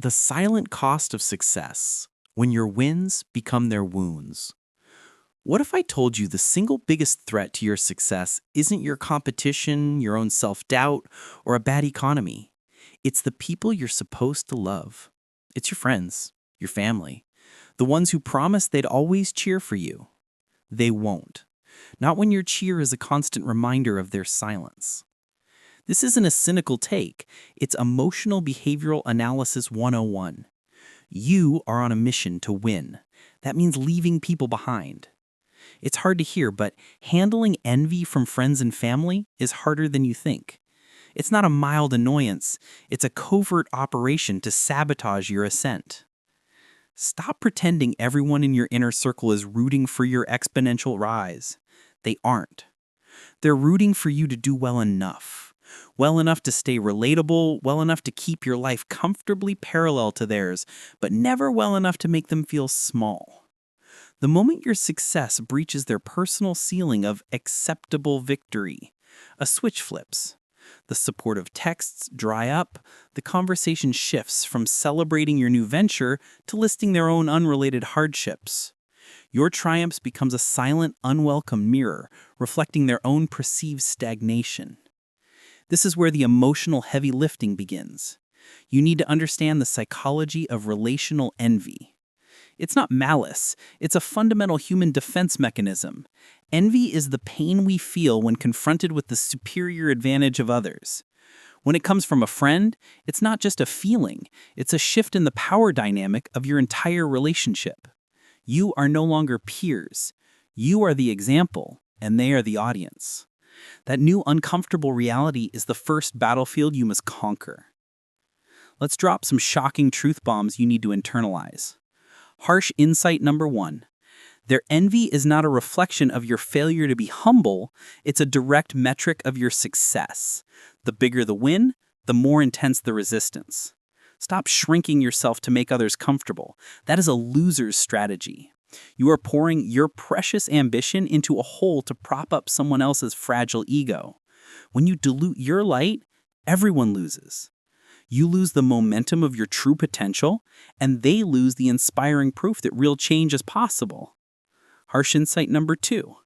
The silent cost of success, when your wins become their wounds. What if I told you the single biggest threat to your success isn't your competition, your own self-doubt, or a bad economy? It's the people you're supposed to love. It's your friends, your family, the ones who promise they'd always cheer for you. They won't. Not when your cheer is a constant reminder of their silence. This isn't a cynical take, it's emotional behavioral analysis 101. You are on a mission to win. That means leaving people behind. It's hard to hear, but handling envy from friends and family is harder than you think. It's not a mild annoyance, it's a covert operation to sabotage your ascent. Stop pretending everyone in your inner circle is rooting for your exponential rise. They aren't. They're rooting for you to do well enough. Well enough to stay relatable, well enough to keep your life comfortably parallel to theirs, but never well enough to make them feel small. The moment your success breaches their personal ceiling of acceptable victory, a switch flips. The supportive texts dry up, the conversation shifts from celebrating your new venture to listing their own unrelated hardships. Your triumphs becomes a silent, unwelcome mirror, reflecting their own perceived stagnation. This is where the emotional heavy lifting begins. You need to understand the psychology of relational envy. It's not malice, it's a fundamental human defense mechanism. Envy is the pain we feel when confronted with the superior advantage of others. When it comes from a friend, it's not just a feeling, it's a shift in the power dynamic of your entire relationship. You are no longer peers. You are the example, and they are the audience. That new uncomfortable reality is the first battlefield you must conquer. Let's drop some shocking truth bombs you need to internalize. Harsh insight number 1. Their envy is not a reflection of your failure to be humble, it's a direct metric of your success. The bigger the win, the more intense the resistance. Stop shrinking yourself to make others comfortable. That is a loser's strategy. You are pouring your precious ambition into a hole to prop up someone else's fragile ego. When you dilute your light, everyone loses. You lose the momentum of your true potential, and they lose the inspiring proof that real change is possible. Harsh insight number 2.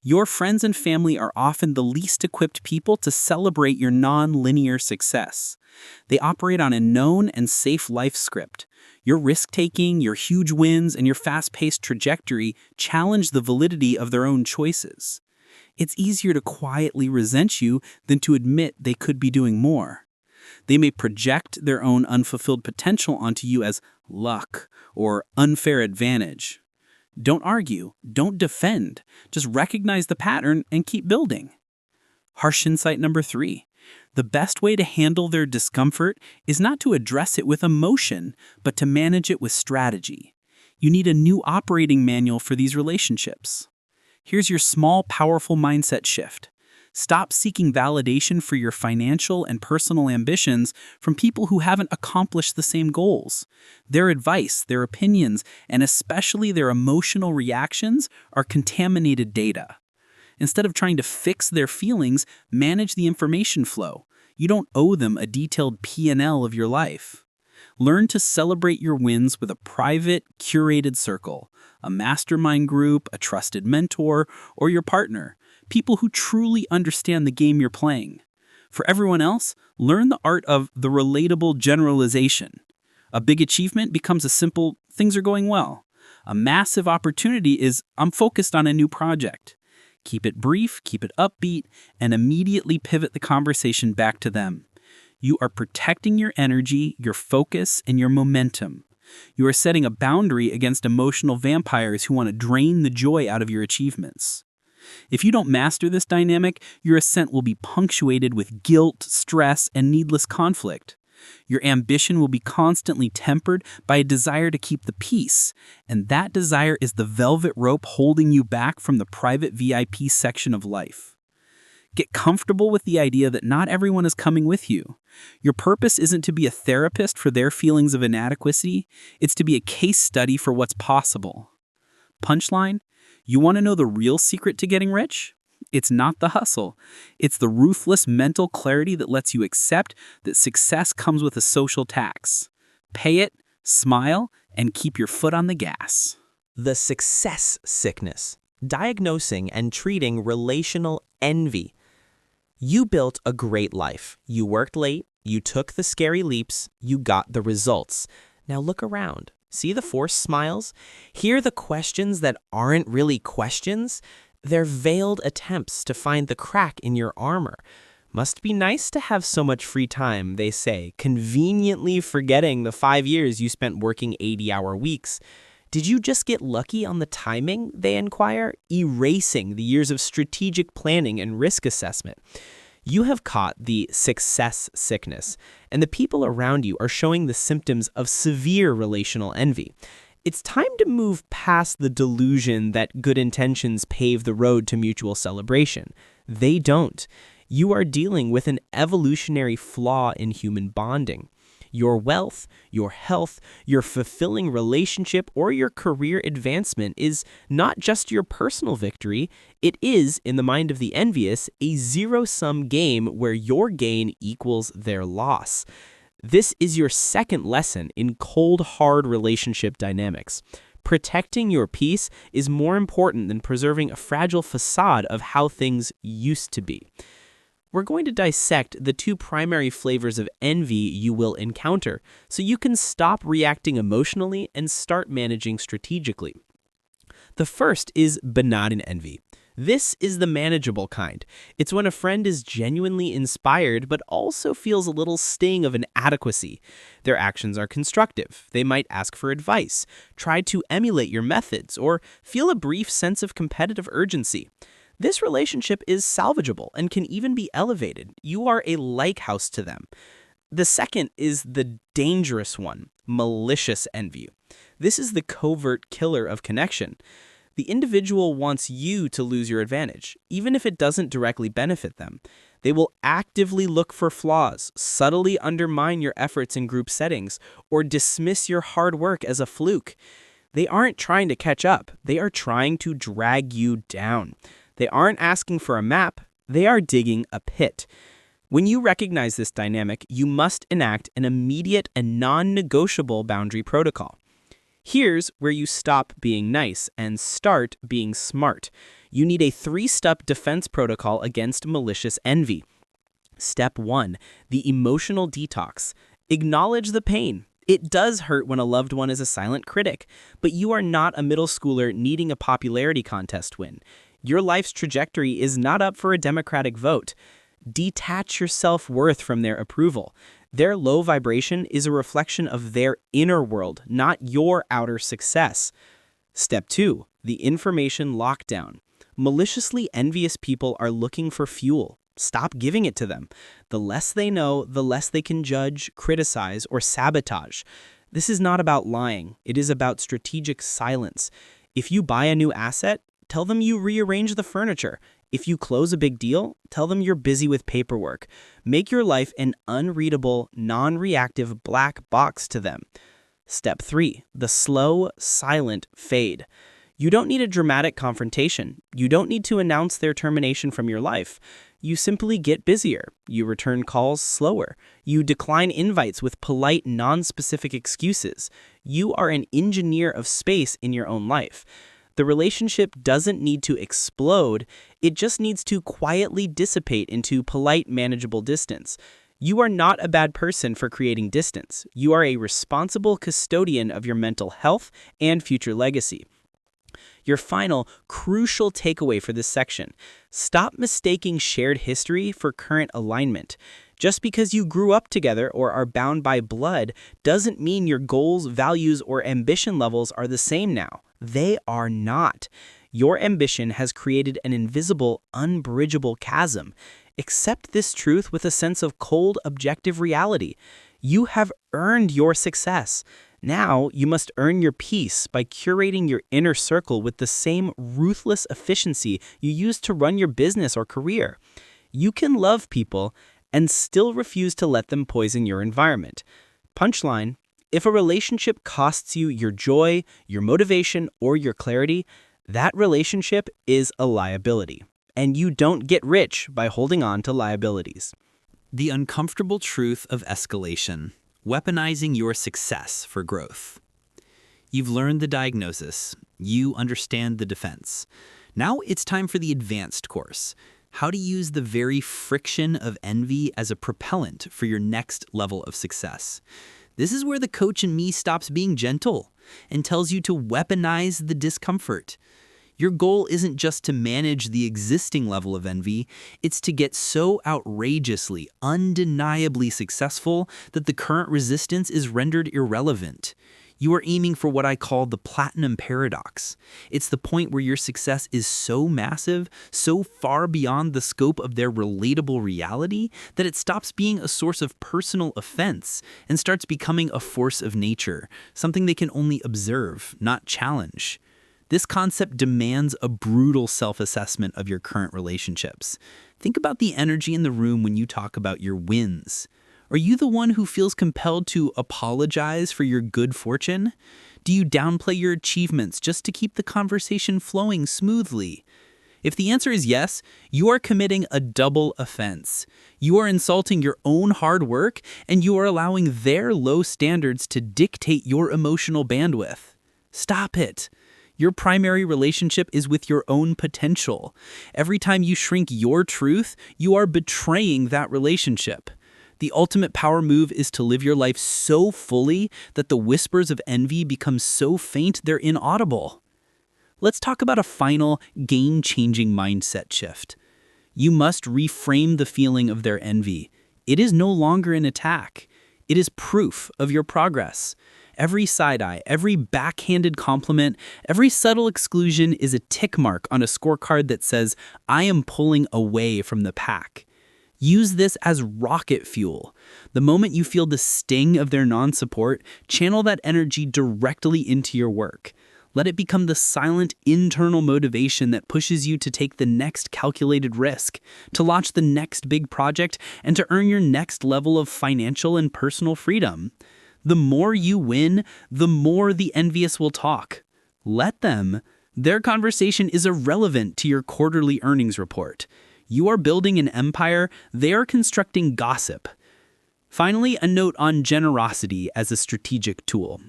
Your friends and family are often the least equipped people to celebrate your non-linear success. They operate on a known and safe life script. Your risk-taking, your huge wins, and your fast-paced trajectory challenge the validity of their own choices. It's easier to quietly resent you than to admit they could be doing more. They may project their own unfulfilled potential onto you as luck or unfair advantage. Don't argue, don't defend, just recognize the pattern and keep building. Harsh insight number 3. The best way to handle their discomfort is not to address it with emotion, but to manage it with strategy. You need a new operating manual for these relationships. Here's your small, powerful mindset shift. Stop seeking validation for your financial and personal ambitions from people who haven't accomplished the same goals. Their advice, their opinions, and especially their emotional reactions are contaminated data. Instead of trying to fix their feelings, manage the information flow. You don't owe them a detailed P&L of your life. Learn to celebrate your wins with a private, curated circle, a mastermind group, a trusted mentor, or your partner. People who truly understand the game you're playing. For everyone else, learn the art of the relatable generalization. A big achievement becomes a simple, things are going well. A massive opportunity is, I'm focused on a new project. Keep it brief, keep it upbeat, and immediately pivot the conversation back to them. You are protecting your energy, your focus, and your momentum. You are setting a boundary against emotional vampires who want to drain the joy out of your achievements. If you don't master this dynamic, your ascent will be punctuated with guilt, stress, and needless conflict. Your ambition will be constantly tempered by a desire to keep the peace, and that desire is the velvet rope holding you back from the private VIP section of life. Get comfortable with the idea that not everyone is coming with you. Your purpose isn't to be a therapist for their feelings of inadequacy, it's to be a case study for what's possible. Punchline? You want to know the real secret to getting rich? It's not the hustle. It's the ruthless mental clarity that lets you accept that success comes with a social tax. Pay it, smile, and keep your foot on the gas. The success sickness, diagnosing and treating relational envy. You built a great life. You worked late, you took the scary leaps, you got the results. Now look around. See the forced smiles? Hear the questions that aren't really questions? They're veiled attempts to find the crack in your armor. Must be nice to have so much free time, they say, conveniently forgetting the 5 years you spent working 80-hour weeks. Did you just get lucky on the timing, they inquire, erasing the years of strategic planning and risk assessment? You have caught the success sickness, and the people around you are showing the symptoms of severe relational envy. It's time to move past the delusion that good intentions pave the road to mutual celebration. They don't. You are dealing with an evolutionary flaw in human bonding. Your wealth, your health, your fulfilling relationship, or your career advancement is not just your personal victory. It is, in the mind of the envious, a zero-sum game where your gain equals their loss. This is your second lesson in cold, hard relationship dynamics. Protecting your peace is more important than preserving a fragile facade of how things used to be. We're going to dissect the two primary flavors of envy you will encounter so you can stop reacting emotionally and start managing strategically. The first is benign envy. This is the manageable kind. It's when a friend is genuinely inspired but also feels a little sting of inadequacy. Their actions are constructive. They might ask for advice, try to emulate your methods, or feel a brief sense of competitive urgency. This relationship is salvageable and can even be elevated. You are a lighthouse to them. The second is the dangerous one, malicious envy. This is the covert killer of connection. The individual wants you to lose your advantage, even if it doesn't directly benefit them. They will actively look for flaws, subtly undermine your efforts in group settings, or dismiss your hard work as a fluke. They aren't trying to catch up. They are trying to drag you down. They aren't asking for a map, they are digging a pit. When you recognize this dynamic, you must enact an immediate and non-negotiable boundary protocol. Here's where you stop being nice and start being smart. You need a 3-step defense protocol against malicious envy. Step 1, the emotional detox. Acknowledge the pain. It does hurt when a loved one is a silent critic, but you are not a middle schooler needing a popularity contest win. Your life's trajectory is not up for a Democratic vote. Detach your self-worth from their approval. Their low vibration is a reflection of their inner world, not your outer success. Step 2, the information lockdown. Maliciously envious people are looking for fuel. Stop giving it to them. The less they know, the less they can judge, criticize, or sabotage. This is not about lying. It is about strategic silence. If you buy a new asset, tell them you rearrange the furniture. If you close a big deal, tell them you're busy with paperwork. Make your life an unreadable, non-reactive black box to them. Step 3, the slow, silent fade. You don't need a dramatic confrontation. You don't need to announce their termination from your life. You simply get busier. You return calls slower. You decline invites with polite, non-specific excuses. You are an engineer of space in your own life. The relationship doesn't need to explode, it just needs to quietly dissipate into polite, manageable distance. You are not a bad person for creating distance. You are a responsible custodian of your mental health and future legacy. Your final, crucial takeaway for this section: stop mistaking shared history for current alignment. Just because you grew up together or are bound by blood doesn't mean your goals, values, or ambition levels are the same now. They are not. Your ambition has created an invisible, unbridgeable chasm. Accept this truth with a sense of cold, objective reality. You have earned your success. Now you must earn your peace by curating your inner circle with the same ruthless efficiency you use to run your business or career. You can love people and still refuse to let them poison your environment. Punchline: if a relationship costs you your joy, your motivation, or your clarity, that relationship is a liability. And you don't get rich by holding on to liabilities. The uncomfortable truth of escalation. Weaponizing your success for growth. You've learned the diagnosis. You understand the defense. Now it's time for the advanced course. How to use the very friction of envy as a propellant for your next level of success. This is where the coach in me stops being gentle and tells you to weaponize the discomfort. Your goal isn't just to manage the existing level of envy, it's to get so outrageously, undeniably successful that the current resistance is rendered irrelevant. You are aiming for what I call the platinum paradox. It's the point where your success is so massive, so far beyond the scope of their relatable reality, that it stops being a source of personal offense and starts becoming a force of nature, something they can only observe, not challenge. This concept demands a brutal self-assessment of your current relationships. Think about the energy in the room when you talk about your wins. Are you the one who feels compelled to apologize for your good fortune? Do you downplay your achievements just to keep the conversation flowing smoothly? If the answer is yes, you are committing a double offense. You are insulting your own hard work, and you are allowing their low standards to dictate your emotional bandwidth. Stop it. Your primary relationship is with your own potential. Every time you shrink your truth, you are betraying that relationship. The ultimate power move is to live your life so fully that the whispers of envy become so faint they're inaudible. Let's talk about a final, game-changing mindset shift. You must reframe the feeling of their envy. It is no longer an attack. It is proof of your progress. Every side eye, every backhanded compliment, every subtle exclusion is a tick mark on a scorecard that says, I am pulling away from the pack. Use this as rocket fuel. The moment you feel the sting of their non-support, channel that energy directly into your work. Let it become the silent internal motivation that pushes you to take the next calculated risk, to launch the next big project, and to earn your next level of financial and personal freedom. The more you win, the more the envious will talk. Let them. Their conversation is irrelevant to your quarterly earnings report. You are building an empire, they are constructing gossip. Finally, a note on generosity as a strategic tool.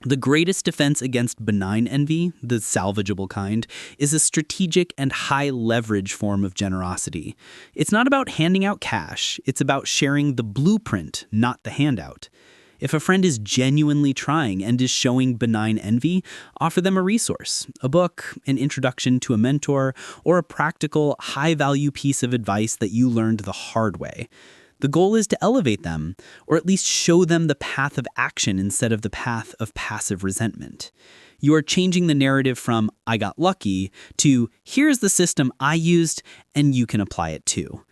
The greatest defense against benign envy, the salvageable kind, is a strategic and high-leverage form of generosity. It's not about handing out cash, it's about sharing the blueprint, not the handout. If a friend is genuinely trying and is showing benign envy, offer them a resource, a book, an introduction to a mentor, or a practical, high-value piece of advice that you learned the hard way. The goal is to elevate them, or at least show them the path of action instead of the path of passive resentment. You are changing the narrative from, I got lucky, to, here's the system I used, and you can apply it too.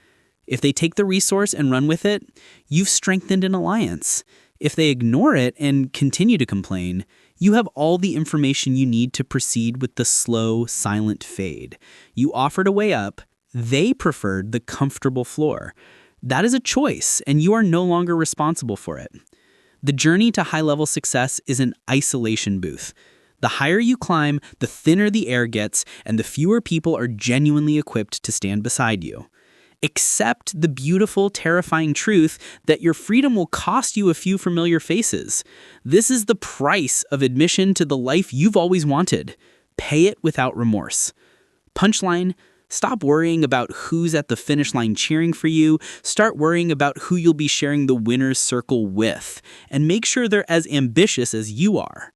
If they take the resource and run with it, you've strengthened an alliance. If they ignore it and continue to complain, you have all the information you need to proceed with the slow, silent fade. You offered a way up, they preferred the comfortable floor. That is a choice, and you are no longer responsible for it. The journey to high-level success is an isolation booth. The higher you climb, the thinner the air gets, and the fewer people are genuinely equipped to stand beside you. Accept the beautiful, terrifying truth that your freedom will cost you a few familiar faces. This is the price of admission to the life you've always wanted. Pay it without remorse. Punchline: stop worrying about who's at the finish line cheering for you. Start worrying about who you'll be sharing the winner's circle with. And make sure they're as ambitious as you are.